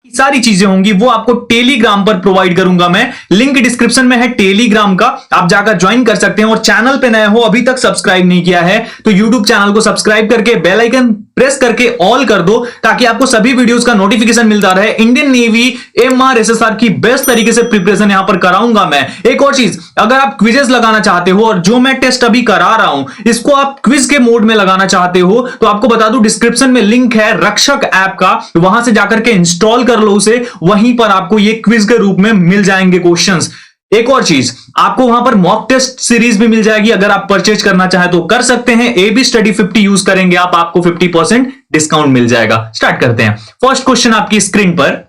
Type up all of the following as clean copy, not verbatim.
सारी चीजें होंगी वो आपको टेलीग्राम पर प्रोवाइड करूंगा मैं। लिंक डिस्क्रिप्शन में है टेलीग्राम का, आप जाकर ज्वाइन कर सकते हैं। और चैनल पे नए हो, अभी तक सब्सक्राइब नहीं किया है तो यूट्यूब चैनल को सब्सक्राइब करके बेल आइकन प्रेस करके ऑल कर दो, ताकि आपको सभी वीडियोस का नोटिफिकेशन मिलता रहे। इंडियन नेवी MRSSR की बेस्ट तरीके से प्रिपरेशन यहां पर कराऊंगा मैं। एक और चीज, अगर आप क्विजेस लगाना चाहते हो और जो मैं टेस्ट अभी करा रहा हूं इसको आप क्विज के मोड में लगाना चाहते हो, तो आपको बता दूं डिस्क्रिप्शन में लिंक है रक्षक ऐप का, वहां से जाकर के इंस्टॉल कर लो उसे, वहीं पर आपको ये क्विज के रूप में मिल जाएंगे क्वेश्चंस। एक और चीज, आपको वहां पर मॉक टेस्ट सीरीज भी मिल जाएगी, अगर आप परचेज करना चाहे तो कर सकते हैं। AB स्टडी 50 यूज करेंगे आप, आपको 50% डिस्काउंट मिल जाएगा। स्टार्ट करते हैं। फर्स्ट क्वेश्चन आपकी स्क्रीन पर,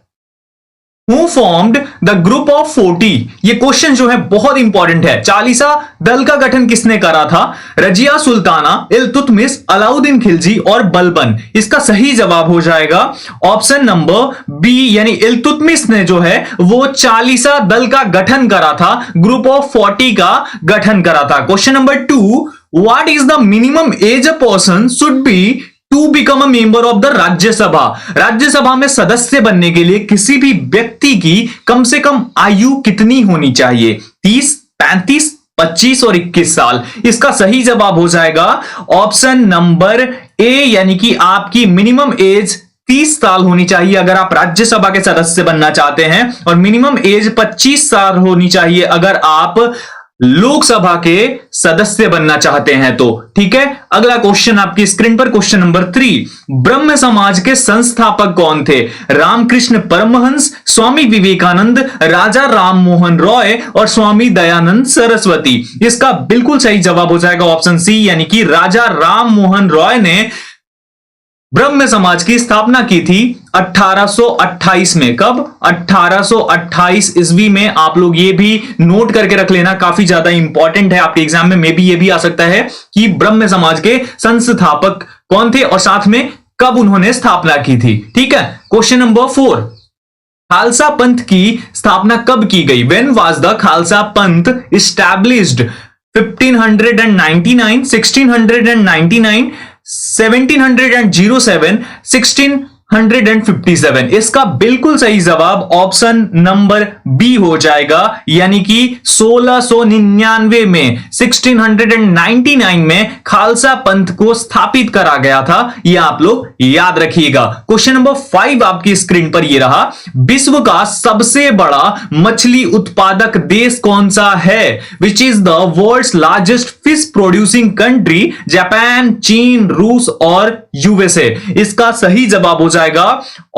Who formed the group of 40? ये क्वेश्चन जो है बहुत इंपॉर्टेंट है। चालीसा दल का गठन किसने करा था? रजिया सुल्ताना, इल्तुतमिश, अलाउद्दीन खिलजी और बलबन। इसका सही जवाब हो जाएगा ऑप्शन नंबर बी, यानी इल्तुतमिश ने जो है वो चालीसा दल का गठन करा था, ग्रुप ऑफ 40 का गठन करा था। Question number 2, what is the minimum age a person should be to become a member of the Rajya Sabha? Rajya Sabha में सदस्य बनने के लिए किसी भी व्यक्ति की कम से कम आयु कितनी होनी चाहिए? 30, 35, 25 और 21 साल। इसका सही जवाब हो जाएगा ऑप्शन नंबर ए, यानी कि आपकी मिनिमम एज 30 साल होनी चाहिए अगर आप राज्यसभा के सदस्य बनना चाहते हैं, और मिनिमम एज 25 साल होनी चाहिए अगर आप लोकसभा के सदस्य बनना चाहते हैं तो। ठीक है, अगला क्वेश्चन आपकी स्क्रीन पर, क्वेश्चन नंबर 3, ब्रह्म समाज के संस्थापक कौन थे? रामकृष्ण परमहंस, स्वामी विवेकानंद, राजा राम मोहन रॉय और स्वामी दयानंद सरस्वती। इसका बिल्कुल सही जवाब हो जाएगा ऑप्शन सी, यानी कि राजा राम मोहन रॉय ने ब्रह्म समाज की स्थापना की थी 1828 में। कब? 1828 ईस्वी में। आप लोग ये भी नोट करके रख लेना, काफी ज्यादा इंपॉर्टेंट है, आपके एग्जाम में भी ये भी आ सकता है कि ब्रह्म समाज के संस्थापक कौन थे और साथ में कब उन्होंने स्थापना की थी। ठीक है, क्वेश्चन नंबर 4, खालसा पंथ की स्थापना कब की गई? व्हेन वाज द खालसा पंथ एस्टैब्लिश्ड? 1599, 1699, 1707, 1657। इसका बिल्कुल सही जवाब ऑप्शन नंबर बी हो जाएगा, यानी कि 1699 में, 1699 में खालसा पंथ को स्थापित करा गया था। यह आप लोग याद रखिएगा। क्वेश्चन नंबर 5 आपकी स्क्रीन पर यह रहा, विश्व का सबसे बड़ा मछली उत्पादक देश कौन सा है? Which is the world's largest fish producing country? Japan, चीन, रूस और USA। इसका सही जवाब हो जाएगा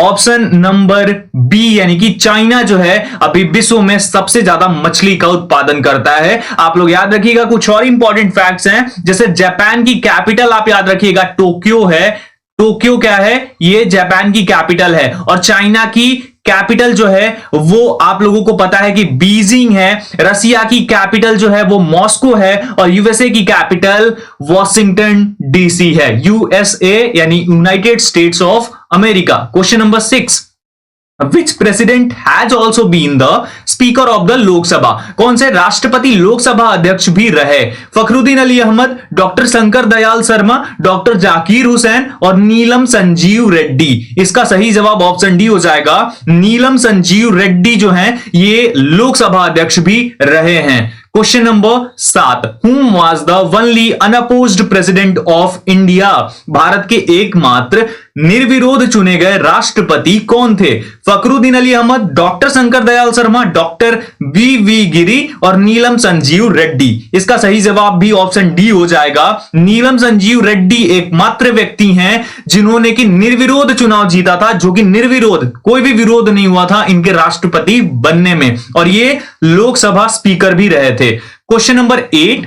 ऑप्शन नंबर बी, यानी कि चाइना जो है अभी विश्व में सबसे ज्यादा मछली का उत्पादन करता है। आप लोग याद रखिएगा। कुछ और इंपॉर्टेंट फैक्ट्स हैं, जैसे जापान की कैपिटल आप याद रखिएगा टोक्यो है। टोक्यो क्या है? ये जापान की कैपिटल है। और चाइना की कैपिटल जो है वो आप लोगों को पता है कि बीजिंग है। रसिया की कैपिटल जो है वो मॉस्को है और USA की कैपिटल वॉशिंगटन DC है। USA यानी United states of America. Question number 6, Which president has also been the speaker of the Lok Sabha? कौन से राष्ट्रपति लोकसभा अध्यक्ष भी रहे? फखरुद्दीन अली अहमद, डॉक्टर शंकर दयाल शर्मा, डॉक्टर जाकिर हुसैन और नीलम संजीव रेड्डी। इसका सही जवाब ऑप्शन डी हो जाएगा। नीलम संजीव रेड्डी जो हैं ये लोकसभा अध्यक्ष भी रहे हैं। Question number 7, Whom was the only unopposed president of India? भारत के एकमात्र निर्विरोध चुने गए राष्ट्रपति कौन थे? Fakhruddin Ali Ahmed, doctor Shankar Dayal Sharma, doctor V Giri और नीलम संजीव रेड्डी। इसका सही जवाब भी ऑप्शन डी हो जाएगा। नीलम संजीव रेड्डी एकमात्र व्यक्ति हैं जिन्होंने कि निर्विरोध चुनाव जीता था, जो कि निर्विरोध, कोई भी विरोध नहीं हुआ था इनके राष्ट्रपति बनने में, और ये लोकसभा स्पीकर भी रहे थे। क्वेश्चन नंबर 8,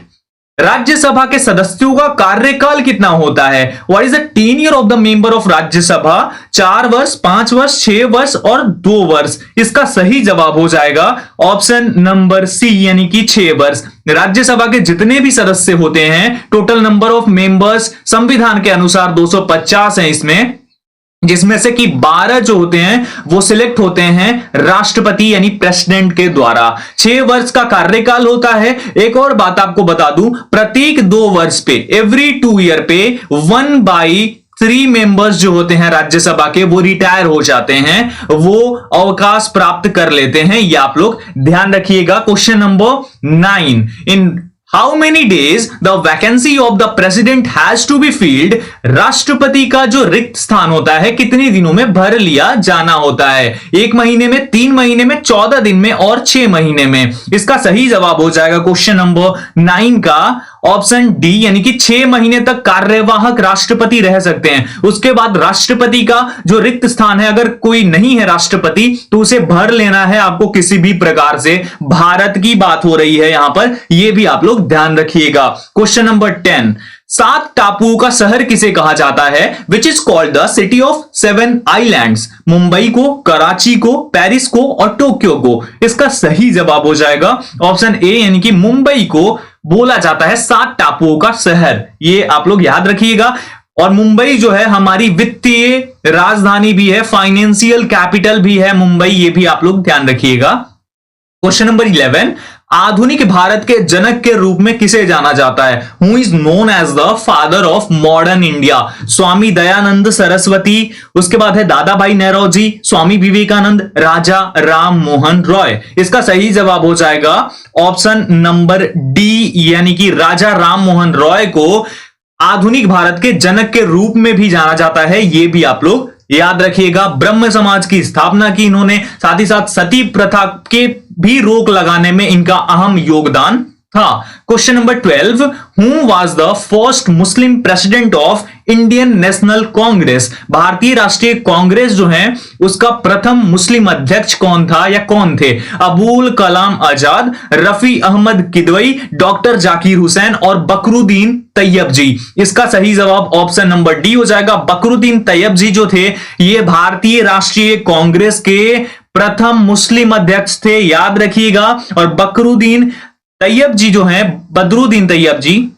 राज्यसभा के सदस्यों का कार्यकाल कितना होता है? What is the tenure of the member of Rajya Sabha? 4 वर्ष, 5 वर्ष, 6 वर्ष और 2 वर्ष। इसका सही जवाब हो जाएगा ऑप्शन नंबर सी, यानी कि 6 वर्ष। राज्यसभा के जितने भी सदस्य होते हैं, टोटल नंबर ऑफ मेंबर्स संविधान के अनुसार 250 हैं इसमें, जिसमें से कि 12 जो होते हैं वो सिलेक्ट होते हैं राष्ट्रपति यानी प्रेसिडेंट के द्वारा। 6 वर्ष का कार्यकाल होता है। एक और बात आपको बता दूं, प्रत्येक 2 वर्ष पे, एवरी 2 ईयर पे 1/4 3 मेंबर्स जो होते हैं राज्यसभा के वो रिटायर हो जाते हैं, वो अवकाश प्राप्त कर लेते हैं। ये आप लोग ध्यान रखिएगा। Question number 9, in how many days the vacancy of the president has to be filled. राष्ट्रपति का जो रिक्त स्थान होता है कितने दिनों में भर लिया जाना होता है? 1 महीने में, 3 महीने में, 14 दिन में और 6 महीने में। इसका सही जवाब हो जाएगा क्वेश्चन नंबर 9 का ऑप्शन डी, यानी कि 6 महीने तक कार्यवाहक राष्ट्रपति रह सकते हैं। उसके बाद राष्ट्रपति का जो रिक्त स्थान है, अगर कोई नहीं है राष्ट्रपति, तो उसे भर लेना है आपको किसी भी प्रकार से। भारत की बात हो रही है यहां पर, यह भी आप लोग ध्यान रखिएगा। क्वेश्चन नंबर 10, 7 टापुओं का शहर किसे कहा जाता है? Which is called the city of 7 islands. Mumbai को, कराची को, पेरिस को और टोक्यो को। इसका सही जवाब हो जाएगा ऑप्शन ए, यानी कि मुंबई को बोला जाता है 7 टापुओं का शहर। ये आप लोग याद रखिएगा। और मुंबई जो है हमारी वित्तीय राजधानी भी है, फाइनेंशियल कैपिटल भी है मुंबई, ये भी आप लोग ध्यान रखिएगा। क्वेश्चन नंबर 11, आधुनिक भारत के जनक के रूप में किसे जाना जाता है? Who is known as the father of modern India. Swami Dayanand Saraswati, उसके बाद है दादा भाई नौरोजी, स्वामी विवेकानंद, राजा राम मोहन रॉय। इसका सही जवाब हो जाएगा ऑप्शन नंबर डी, यानी कि राजा राम मोहन रॉय को आधुनिक भारत के जनक के रूप में भी जाना जाता है। यह भी आप लोग याद रखिएगा। ब्रह्म समाज की स्थापना की इन्होंने, साथ ही साथ सती प्रथा के भी रोक लगाने में इनका अहम योगदान था। Question number 12, who was the first Muslim president of Indian national Congress. भारतीय राष्ट्रीय कांग्रेस जो है उसका प्रथम मुस्लिम अध्यक्ष कौन था या कौन थे? अबुल कलाम आजाद, रफी अहमद किदवई, डॉक्टर जाकिर हुसैन और बकरुद्दीन तैयब जी। इसका सही जवाब ऑप्शन नंबर डी हो जाएगा। बकरुद्दीन तैयब जी जो थे ये भारतीय राष्ट्रीय कांग्रेस के प्रथम मुस्लिम अध्यक्ष थे, याद रखिएगा। और बकरुद्दीन तैयब जी जो हैं, बदरुद्दीन तैयब जी,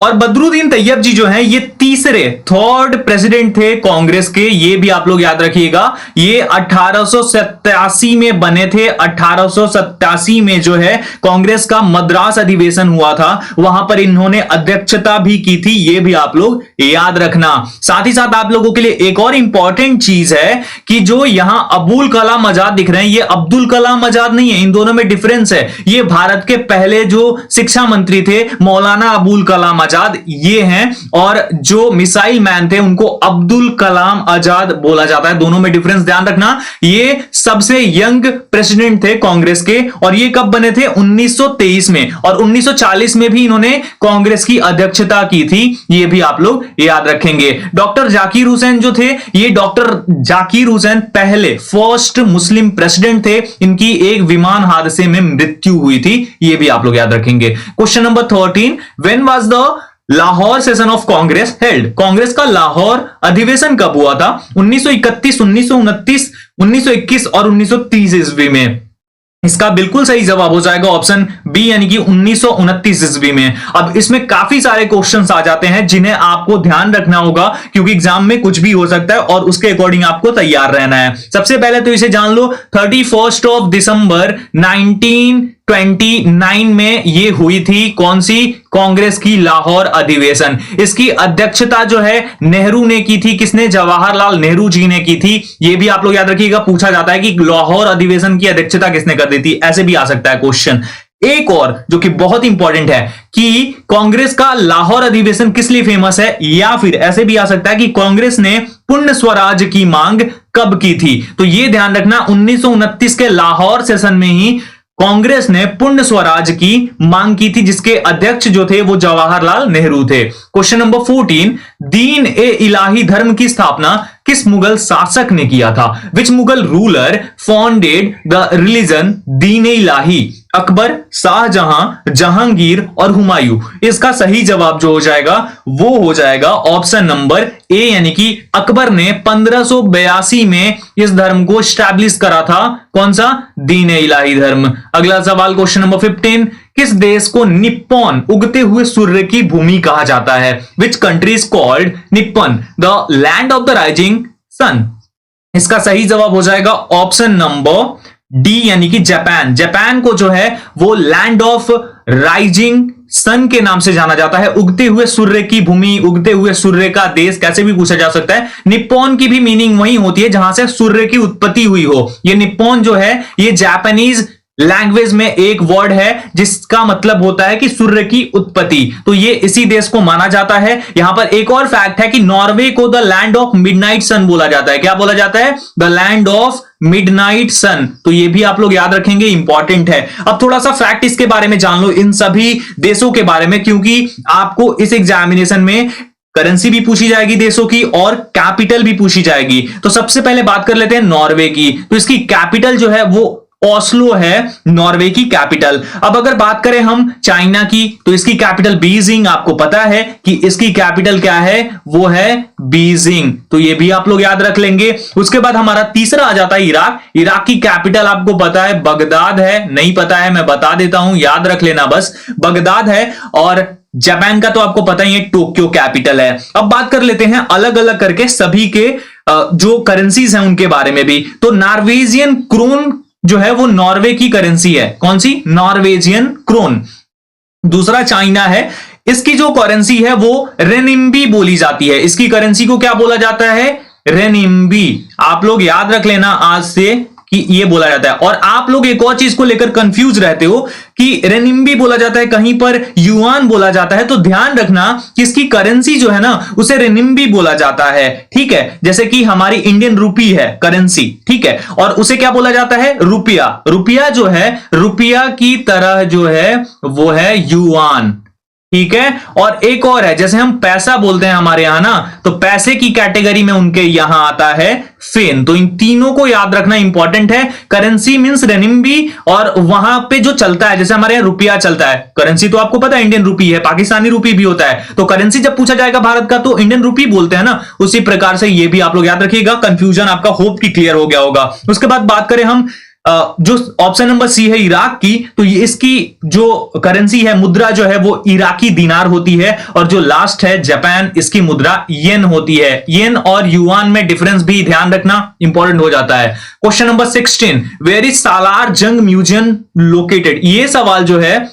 और बदरुद्दीन तैयब जी जो हैं ये तीसरे, थर्ड प्रेसिडेंट थे कांग्रेस के। ये भी आप लोग याद रखिएगा। ये 1887 में बने थे। 1887 में जो है कांग्रेस का मद्रास अधिवेशन हुआ था, वहां पर इन्होंने अध्यक्षता भी की थी। ये भी आप लोग याद रखना। साथ ही साथ आप लोगों के लिए एक और इंपॉर्टेंट चीज है कि जो यहां अबुल कलाम आजाद दिख रहे हैं, ये अब्दुल कलाम आजाद नहीं है, इन दोनों में डिफरेंस है। ये भारत के पहले जो शिक्षा मंत्री थे मौलाना अबुल कलाम आजाद ये हैं, और जो मिसाइल मैन थे उनको अब्दुल कलाम आजाद बोला जाता है। दोनों में डिफरेंस ध्यान रखना। ये सबसे यंग प्रेसिडेंट थे कांग्रेस के, और ये कब बने थे? 1923 में, और 1940 में भी इन्होंने कांग्रेस की अध्यक्षता की थी। ये भी आप लोग याद रखेंगे। डॉक्टर जाकिर हुसैन जो थे, ये डॉक्टर जाकिर हुसैन पहले फर्स्ट मुस्लिम प्रेसिडेंट थे। इनकी एक विमान हादसे में मृत्यु हुई थी। ये भी आप लोग याद रखेंगे। Question number 13, when was the Lahore session of Congress held. Congress का लाहौर अधिवेशन कब हुआ था? 1931, 1929, 1921 और 1930 ईस्वी में। इसका बिल्कुल सही जवाब हो जाएगा ऑप्शन बी, यानी कि 1929 ईस्वी में। अब इसमें काफी सारे क्वेश्चंस आ जाते हैं जिन्हें आपको ध्यान रखना होगा, क्योंकि एग्जाम में कुछ भी हो सकता है और उसके अकॉर्डिंग आपको तैयार रहना है। सबसे पहले तो इसे जान लो, 31 ऑफ दिसंबर 1929 में ये हुई थी कौन सी? कांग्रेस की लाहौर अधिवेशन। इसकी अध्यक्षता जो है नेहरू ने की थी। किसने? जवाहरलाल नेहरू जी ने की थी। ये भी आप लोग याद रखिएगा। पूछा जाता है कि लाहौर अधिवेशन की अध्यक्षता किसने कर दी थी, ऐसे भी आ सकता है क्वेश्चन। एक और जो कि बहुत इंपॉर्टेंट है कि कांग्रेस का लाहौर अधिवेशन किस लिए फेमस है, या फिर ऐसे भी आ सकता है कि कांग्रेस ने पूर्ण स्वराज की मांग कब की थी। तो यह ध्यान रखना, 1929 के लाहौर सेशन में ही कांग्रेस ने पूर्ण स्वराज की मांग की थी, जिसके अध्यक्ष जो थे वो जवाहरलाल नेहरू थे। क्वेश्चन नंबर 14, दीन ए इलाही धर्म की स्थापना किस मुगल शासक ने किया था? Which Mughal ruler founded the religion Din e इलाही? अकबर, शाहजहां, जहांगीर और हुमायूं। इसका सही जवाब जो हो जाएगा वो हो जाएगा ऑप्शन नंबर ए, यानी कि अकबर ने 1582 में इस धर्म को स्टैब्लिश करा था। कौन सा? दीन ए इलाही धर्म। अगला सवाल क्वेश्चन नंबर 15, किस देश को निप्पॉन उगते हुए सूर्य की भूमि कहा जाता है? Which country is called Nippon the land of the rising sun? इसका सही जवाब हो जाएगा ऑप्शन नंबर डी, यानी कि जापान। जापान को जो है वो लैंड ऑफ राइजिंग सन के नाम से जाना जाता है, उगते हुए सूर्य की भूमि, उगते हुए सूर्य का देश, कैसे भी पूछा जा सकता है। निप्पॉन की भी मीनिंग वही होती है जहां से सूर्य की उत्पत्ति हुई हो। ये निप्पॉन जो है ये जापानीज लैंग्वेज में एक वर्ड है जिसका मतलब होता है कि सूर्य की उत्पत्ति, तो ये इसी देश को माना जाता है। यहां पर एक और फैक्ट है कि नॉर्वे को द लैंड ऑफ मिडनाइट सन बोला जाता है। क्या बोला जाता है? द लैंड ऑफ मिडनाइट सन। तो ये भी आप लोग याद रखेंगे, इंपॉर्टेंट है। अब थोड़ा सा फैक्ट इसके बारे में जान लो, इन सभी देशों के बारे में, क्योंकि आपको इस एग्जामिनेशन में करेंसी भी पूछी जाएगी देशों की और कैपिटल भी पूछी जाएगी। तो सबसे पहले बात कर लेते हैं नॉर्वे की। तो इसकी कैपिटल जो है वो ओस्लो है, नॉर्वे की कैपिटल। अब अगर बात करें हम चाइना की, तो इसकी कैपिटल बीजिंग। आपको पता है कि इसकी कैपिटल क्या है? वो है बीजिंग। तो ये भी आप लोग याद रख लेंगे। उसके बाद हमारा तीसरा आ जाता है इराक। इराक की कैपिटल आपको पता है बगदाद है, नहीं पता है मैं बता देता हूं, याद रख लेना बस, बगदाद है। और जापान का तो आपको पता ही है टोक्यो कैपिटल है। अब बात कर लेते हैं अलग अलग करके सभी के जो करेंसीज हैं उनके बारे में भी। तो नॉर्वेजियन क्रोन जो है वो नॉर्वे की करेंसी है। कौन सी? Norwegian krone. दूसरा चाइना है, इसकी जो करेंसी है वो रेनिम्बी बोली जाती है। इसकी करेंसी को क्या बोला जाता है? रेनिम्बी। आप लोग याद रख लेना आज से कि ये बोला जाता है। और आप लोग एक और चीज को लेकर कंफ्यूज रहते हो कि रेनिम्बी बोला जाता है, कहीं पर युआन बोला जाता है, तो ध्यान रखना कि इसकी करेंसी जो है ना उसे रेनिम्बी बोला जाता है, ठीक है। जैसे कि हमारी इंडियन रूपी है करेंसी, ठीक है, और उसे क्या बोला जाता है? रुपया। रुपया जो है रुपया की तरह जो है वो है युआन, ठीक है। और एक और है, जैसे हम पैसा बोलते हैं हमारे यहां ना, तो पैसे की कैटेगरी में उनके यहां आता है फेन। तो इन तीनों को याद रखना इंपॉर्टेंट है। करेंसी मींस रेनिम्बी, और वहां पे जो चलता है, जैसे हमारे यहां रुपया चलता है, करेंसी तो आपको पता है इंडियन रूपी है, पाकिस्तानी रूपी भी होता है। तो करेंसी जब पूछा जाएगा भारत का तो इंडियन रूपी बोलते हैं ना, उसी प्रकार से ये भी आप लोग याद रखिएगा। कंफ्यूजन आपका होप की क्लियर हो गया होगा। उसके बाद बात करें हम जो ऑप्शन नंबर सी है इराक की, तो ये इसकी जो करेंसी है, मुद्रा जो है वो इराकी दिनार होती है। और जो लास्ट है जापान, इसकी मुद्रा येन होती है। येन और युआन में डिफरेंस भी ध्यान रखना इंपॉर्टेंट हो जाता है। क्वेश्चन नंबर 16, वेयर इज सालार जंग म्यूजियम लोकेटेड? ये सवाल जो है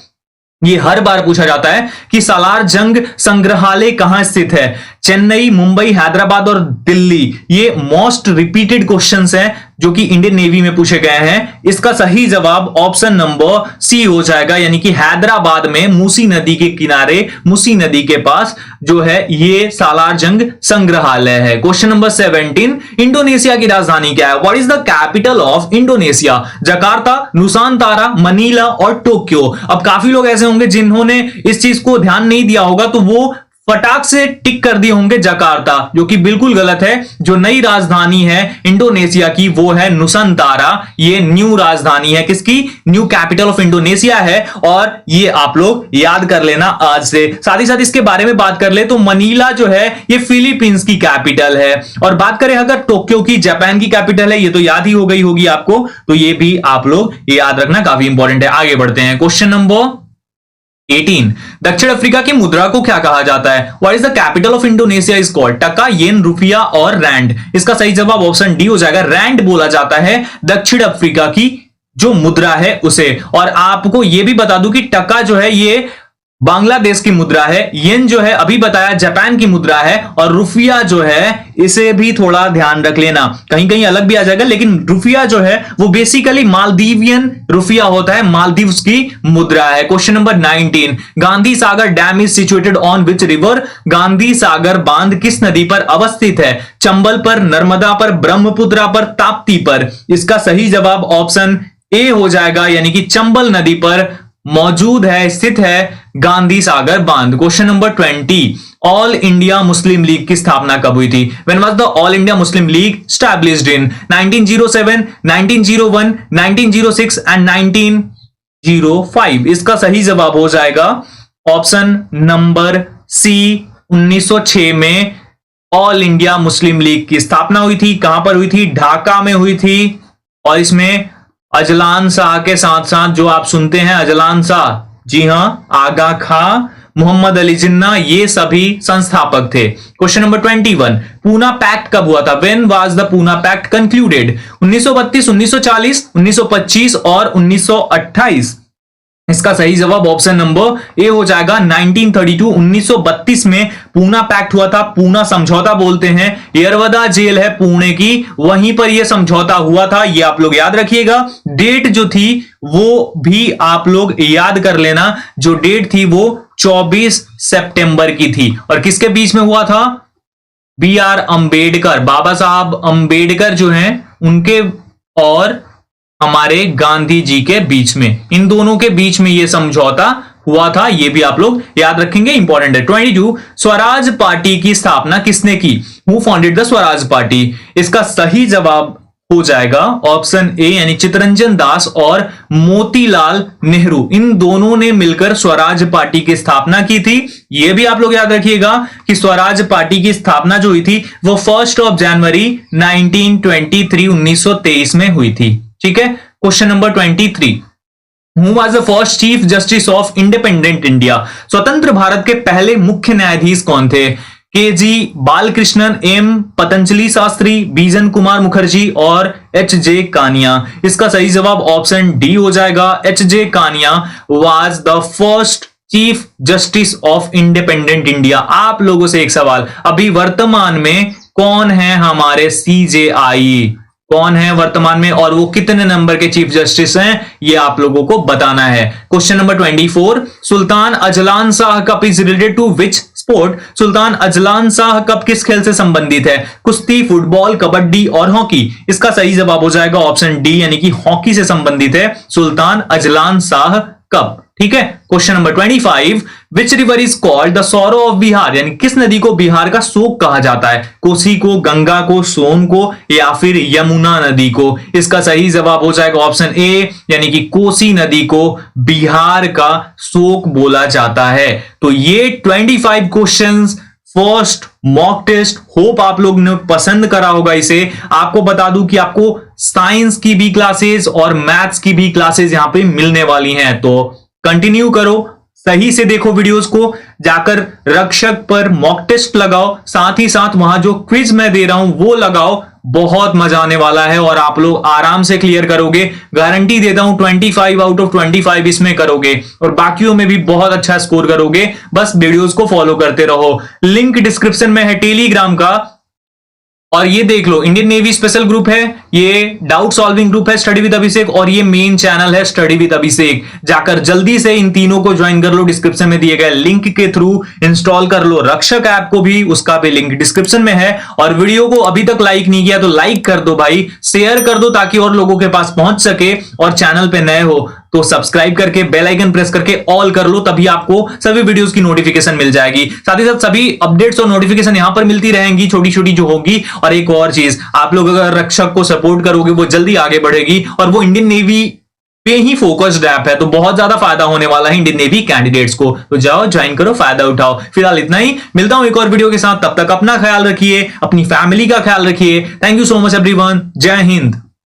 ये हर बार पूछा जाता है कि सालार जंग संग्रहालय कहां स्थित है। चेन्नई, मुंबई, हैदराबाद और दिल्ली, ये मोस्ट रिपीटेड क्वेश्चंस हैं जो कि इंडियन नेवी में पूछे गए हैं। इसका सही जवाब ऑप्शन नंबर सी हो जाएगा, यानी कि हैदराबाद में मूसी नदी के किनारे, मूसी नदी के पास जो है ये सालार जंग संग्रहालय है। क्वेश्चन नंबर 17, इंडोनेशिया की राजधानी क्या है? What is the capital of Indonesia? Jakarta, Nusantara, Manila और टोक्यो। अब काफी लोग ऐसे होंगे जिन्होंने इस चीज को ध्यान नहीं दिया होगा, तो वो फटाक से टिक कर दिए होंगे जकार्ता, जो कि बिल्कुल गलत है। जो नई राजधानी है इंडोनेशिया की वो है नुसांतारा। ये न्यू राजधानी है, किसकी? न्यू कैपिटल ऑफ इंडोनेशिया है। और ये आप लोग याद कर लेना आज से। साथ ही साथ इसके बारे में बात कर ले तो मनीला जो है ये फिलीपींस की कैपिटल है। और बात करें अगर टोक्यो की, जापान की कैपिटल है, ये तो याद ही हो गई होगी आपको, तो ये भी आप लोग याद रखना, काफी इंपॉर्टेंट है। आगे बढ़ते हैं। क्वेश्चन नंबर 18, दक्षिण अफ्रीका की मुद्रा को क्या कहा जाता है? What is the capital of Indonesia is called? टका, येन, रुपया और रैंड। इसका सही जवाब ऑप्शन डी हो जाएगा। रैंड बोला जाता है दक्षिण अफ्रीका की जो मुद्रा है उसे। और आपको यह भी बता दूं कि टका जो है ये बांग्लादेश की मुद्रा है, येन जो है अभी बताया जापान की मुद्रा है, और रुपया जो है इसे भी थोड़ा ध्यान रख लेना, कहीं कहीं अलग भी आ जाएगा, लेकिन रुपया जो है वो बेसिकली मालदीवियन रुपया होता है, मालदीव्स की मुद्रा है। Question number 19, Gandhi Sagar dam is situated on which river? Gandhi Sagar बांध किस नदी पर अवस्थित है? चंबल पर, नर्मदा पर, ब्रह्मपुत्रा पर, ताप्ती पर। इसका सही जवाब ऑप्शन ए हो जाएगा, यानी कि चंबल नदी पर मौजूद है, स्थित है गांधी सागर बांध। Question number 20, all India Muslim league की स्थापना कब हुई थी? When was the all India Muslim league established in? 1907, 1901, 1906 and 1905। इसका सही जवाब हो जाएगा ऑप्शन नंबर सी, 1906 में ऑल इंडिया मुस्लिम लीग की स्थापना हुई थी। कहां पर हुई थी? ढाका में हुई थी। और इसमें अजलान शाह के साथ साथ जो आप सुनते हैं अजलान शाह, जी हां, आगा खां, मोहम्मद अली जिन्ना, ये सभी संस्थापक थे। क्वेश्चन नंबर 21, पूना पैक्ट कब हुआ था? When was the Poona pact concluded? 1932, 1940, 1925 और 1928। इसका सही जवाब ऑप्शन नंबर ए हो जाएगा 1932। 1932 में पूना पैक्ट हुआ था। पूना समझौता बोलते हैं। यरवदा जेल है पुणे की, वहीं पर यह समझौता हुआ था। यह आप लोग याद रखिएगा। डेट जो थी वो भी आप लोग याद कर लेना। जो डेट थी वो 24 सितंबर की थी। और किसके बीच में हुआ था? बी आर अंबेडकर, बाबा साहब अंबेडकर जो हैं उनके और हमारे गांधी जी के बीच में, इन दोनों के बीच में यह समझौता हुआ था। यह भी आप लोग याद रखेंगे, इंपॉर्टेंट है। 22, स्वराज पार्टी की स्थापना किसने की? Who founded the Swaraj party? इसका सही जवाब हो जाएगा ऑप्शन ए, यानी चित्तरंजन दास और मोतीलाल नेहरू। इन दोनों ने मिलकर स्वराज पार्टी की स्थापना की थी। यह भी आप लोग याद रखिएगा कि स्वराज पार्टी की स्थापना जो हुई थी वो 1 जनवरी 1923 1923 में हुई थी। ठीक है। Question number 23, who was the first chief justice of independent India? स्वतंत्र भारत के पहले मुख्य न्यायाधीश कौन थे? के जी बालकृष्णन, एम पतंजलि शास्त्री, बीजन कुमार मुखर्जी और एच जे कानिया। इसका सही जवाब ऑप्शन डी हो जाएगा। H J Kania was the first chief justice of independent India. आप लोगों से एक सवाल, अभी वर्तमान में कौन है हमारे सीजेआई? कौन है वर्तमान में और वो कितने नंबर के चीफ जस्टिस हैं, ये आप लोगों को बताना है। Question number 24, Sultan Azlan Shah cup is related to which sport? Sultan Azlan Shah cup किस खेल से संबंधित है? कुश्ती, फुटबॉल, कबड्डी और हॉकी। इसका सही जवाब हो जाएगा ऑप्शन डी, यानी कि हॉकी से संबंधित है सुल्तान अजलान शाह कप। ठीक है। Question number 25, which river is called the sorrow of Bihar? यानी किस नदी को बिहार का शोक कहा जाता है? कोसी को, गंगा को, सोन को या फिर यमुना नदी को? इसका सही जवाब हो जाएगा ऑप्शन ए, यानी कि कोसी नदी को बिहार का शोक बोला जाता है। तो ये 25 questions first mock test, hope आप लोग ने पसंद करा होगा इसे। आपको बता दूं कि आपको साइंस की भी क्लासेस और मैथ्स की भी क्लासेस यहां पे मिलने वाली हैं, तो कंटिन्यू करो, सही से देखो वीडियोस को, जाकर रक्षक पर मॉक टेस्ट लगाओ, साथ ही साथ वहां जो क्विज मैं दे रहा हूं वो लगाओ। बहुत मजा आने वाला है और आप लोग आराम से क्लियर करोगे, गारंटी देता हूं। 25 आउट ऑफ 25 इसमें करोगे और बाकियों में भी बहुत अच्छा स्कोर करोगे। बस वीडियोस को फॉलो करते रहो। लिंक डिस्क्रिप्शन में है टेलीग्राम का, और ये देख लो, इंडियन नेवी स्पेशल ग्रुप है, ये डाउट सॉल्विंग ग्रुप है स्टडी विद अभिषेक, और ये मेन चैनल है स्टडी विद अभिषेक। जाकर जल्दी से इन तीनों को ज्वाइन कर लो। डिस्क्रिप्शन में दिए गए लिंक के थ्रू इंस्टॉल कर लो रक्षक ऐप को भी, उसका भी लिंक डिस्क्रिप्शन में है। और वीडियो को अभी तक लाइक नहीं किया तो लाइक कर दो भाई, शेयर कर दो ताकि और लोगों के पास पहुंच सके। और चैनल पे नए हो तो सब्सक्राइब करके बेल आइकन प्रेस करके ऑल कर लो, तभी आपको सभी वीडियोस की नोटिफिकेशन मिल जाएगी। साथ ही साथ सभी अपडेट्स और नोटिफिकेशन यहां पर मिलती रहेंगी, छोटी छोटी जो होगी। और एक और चीज, आप लोग अगर रक्षक को सपोर्ट करोगे वो जल्दी आगे बढ़ेगी, और वो इंडियन नेवी पे ही फोकस्ड ऐप है, तो बहुत ज्यादा फायदा होने वाला है इंडियन नेवी कैंडिडेट्स को। तो जाओ ज्वाइन करो, फायदा उठाओ। फिलहाल इतना ही, मिलता हूं एक और वीडियो के साथ। तब तक अपना ख्याल रखिए, अपनी फैमिली का ख्याल रखिए। Thank you so much everyone. जय हिंद।